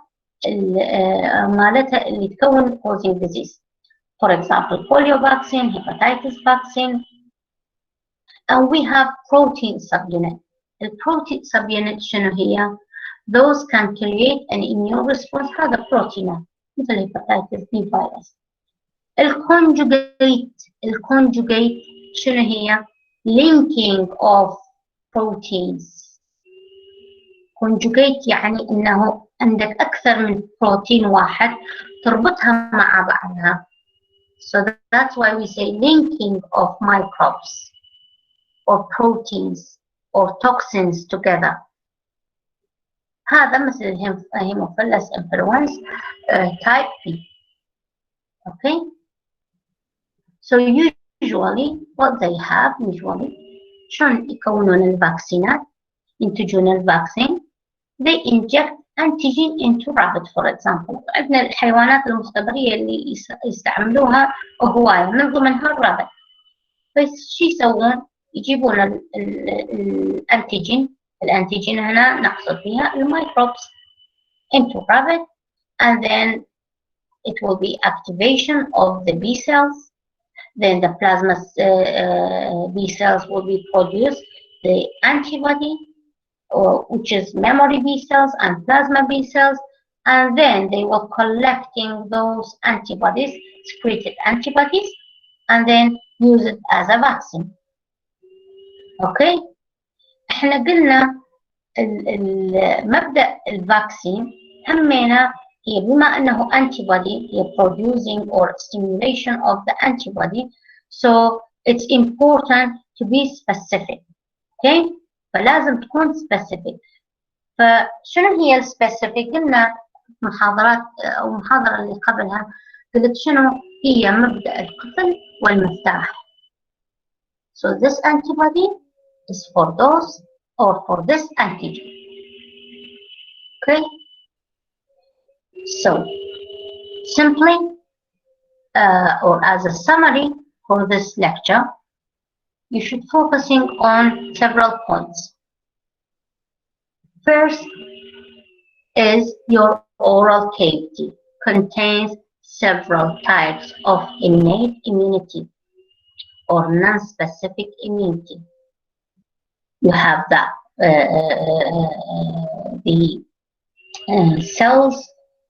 [SPEAKER 1] مالتها اللي تكون causing disease. For example, polio vaccine, hepatitis vaccine. And we have protein subunit. The protein subunit شنو هي؟ Those can create an immune response. هذا بروتينات مثل hepatitis B virus. الكونجوجيت شنو هي؟ linking of proteins. conjugate يعني انه عندك اكثر من بروتين واحد تربطها مع بعضها. So that's why we say linking of microbes or proteins or toxins together. هذا مثل الهيموفيلس انفلونس type B. Okay. So usually what they have شلون يكونون الفاكسينات؟ ينتجون الفاكسين. They inject antigen into rabbit for example. عندنا الحيوانات المختبرية اللي يستعملوها هواية من ضمنها الرابط. بس شو يسوون؟ يجيبون الانتيجين هنا نقصد فيها الميكروبس into rabbit and then it will be activation of the B cells then the plasma B cells will be produced the antibody, which is memory B cells and plasma B cells, and then they will collecting those antibodies, secreted antibodies, and then use it as a vaccine. اوكي، احنا قلنا مبدأ الفاكسين همينا هي بما انه antibody هي producing or stimulation of the antibody, so it's important to be specific. اوكي، فلازم تكون specific. فشنو هي السبيسيفيك؟ قلنا محاضرات او المحاضرة اللي قبلها قلت شنو هي مبدأ القتل والمفتاح. So this antibody is for those or for this antigen. Okay. So simply or as a summary for this lecture, you should focusing on several points. First is your oral cavity contains several types of innate immunity or non-specific immunity. You have the cells,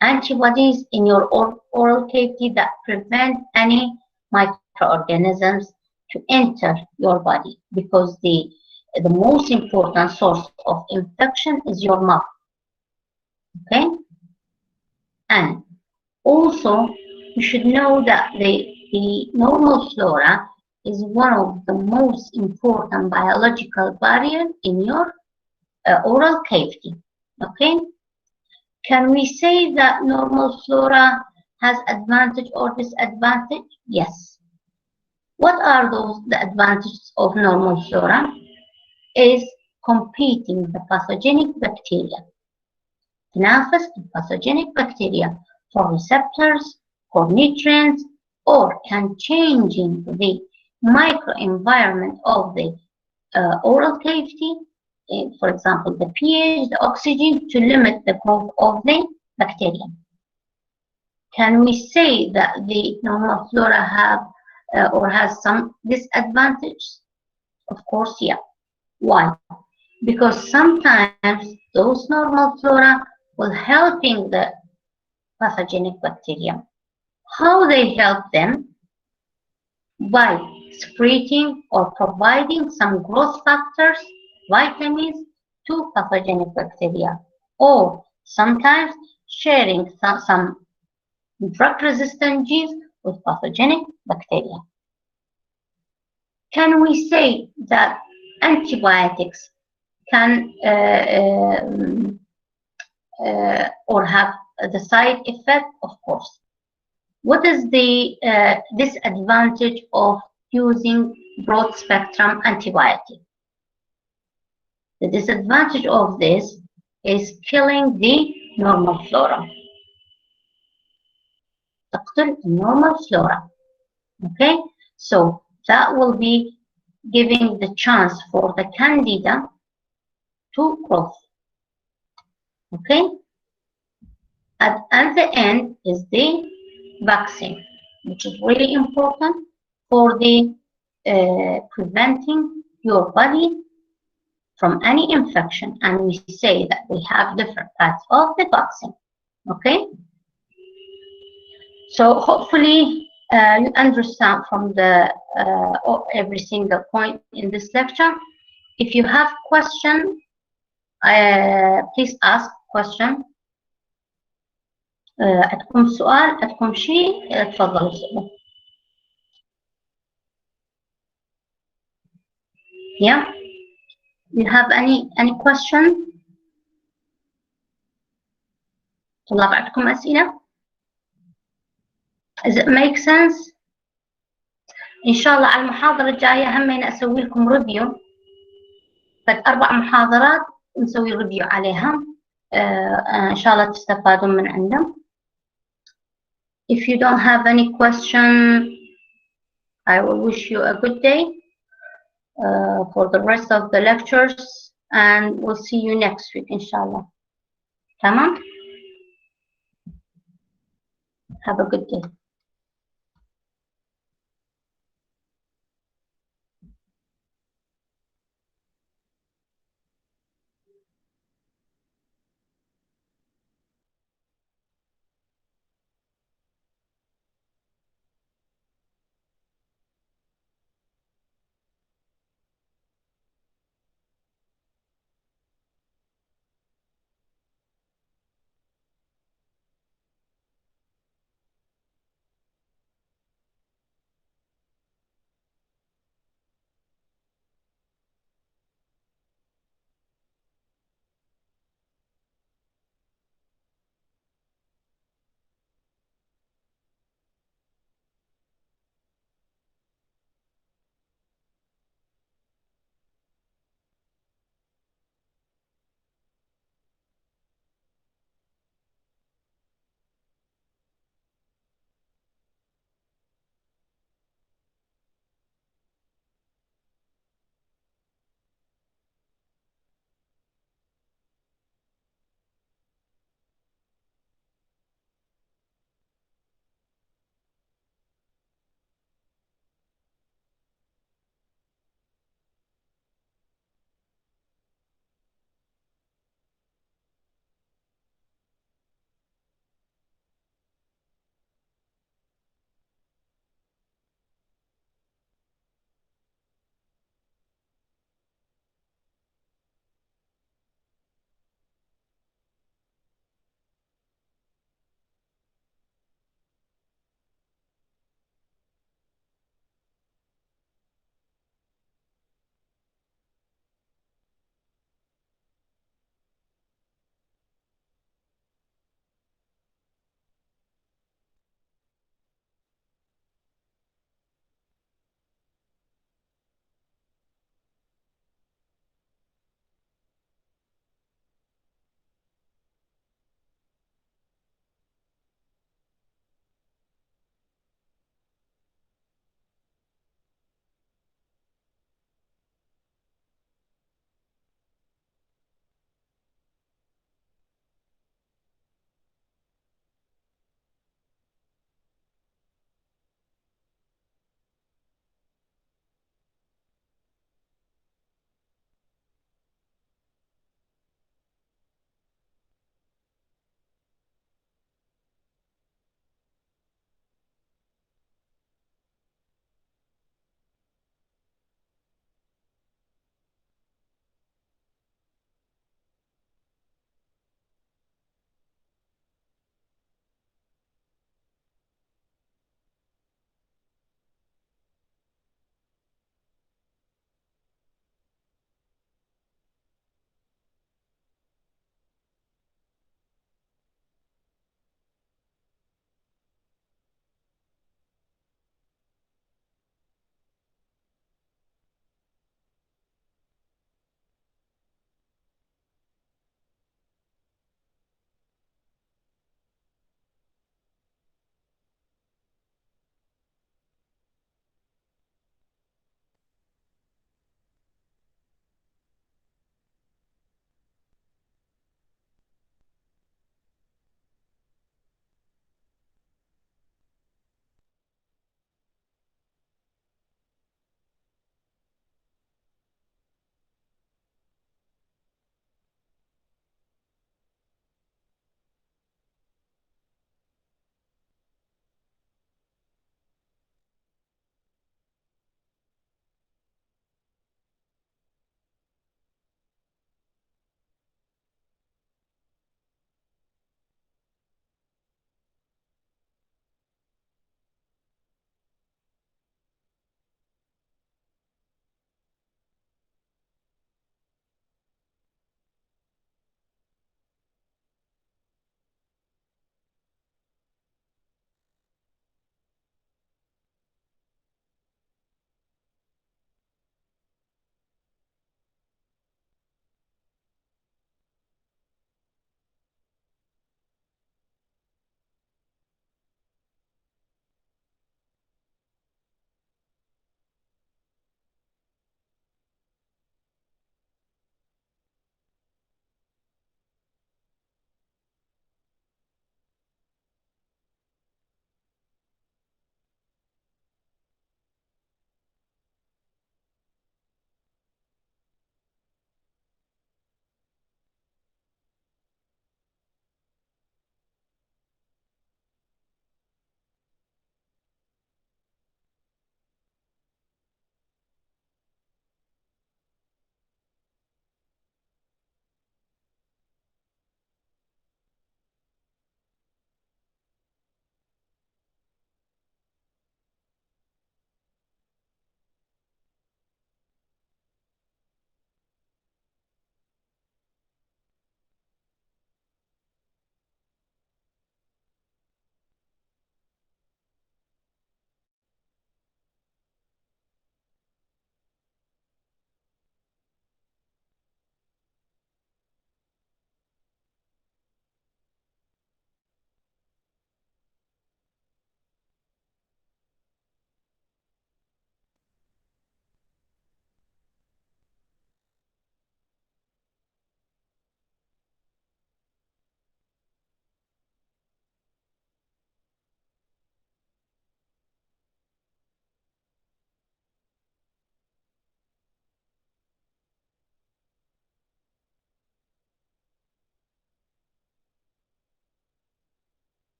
[SPEAKER 1] antibodies in your oral cavity that prevent any microorganisms to enter your body, because the most important source of infection is your mouth. Okay, and also you should know that the normal flora is one of the most important biological barrier in your oral cavity. Okay, can we say that normal flora has advantage or disadvantage? Yes. What are the advantages of normal flora? Is competing the pathogenic bacteria. تنافس pathogenic bacteria for receptors, for nutrients, or can changing the microenvironment of the oral cavity, for example, the pH, the oxygen, to limit the growth of the bacteria. Can we say that the normal flora have or has some disadvantages? Of course, yeah. Why? Because sometimes those normal flora will helping the pathogenic bacteria. How they help them? By secreting or providing some growth factors, vitamins to pathogenic bacteria, or sometimes sharing some drug-resistant genes with pathogenic bacteria. Can we say that antibiotics can or have the side effect? Of course. What is the disadvantage of using broad-spectrum antibiotic? The disadvantage of this is killing the normal flora. تقتل normal flora. Okay, so that will be giving the chance for the candida to grow. Okay, at the end is the vaccine, which is really important for the preventing your body from any infection, and we say that we have different types of the vaccine. Okay, so hopefully you understand from the every single point in this lecture. If you have question, please ask question. عندكم سؤال، عندكم شيء، تفضلوا اسألوا. Yeah, you have any question؟ طلاب عندكم أسئلة؟ Does it make sense؟ إن شاء الله على المحاضرة الجاية همين أسوي لكم ريفيو، فد 4 محاضرات نسوي ريفيو عليها، إن شاء الله تستفادون من عندهم. If you don't have any question, I will wish you a good day for the rest of the lectures, and we'll see you next week, inshallah. Tamam? Have a good day.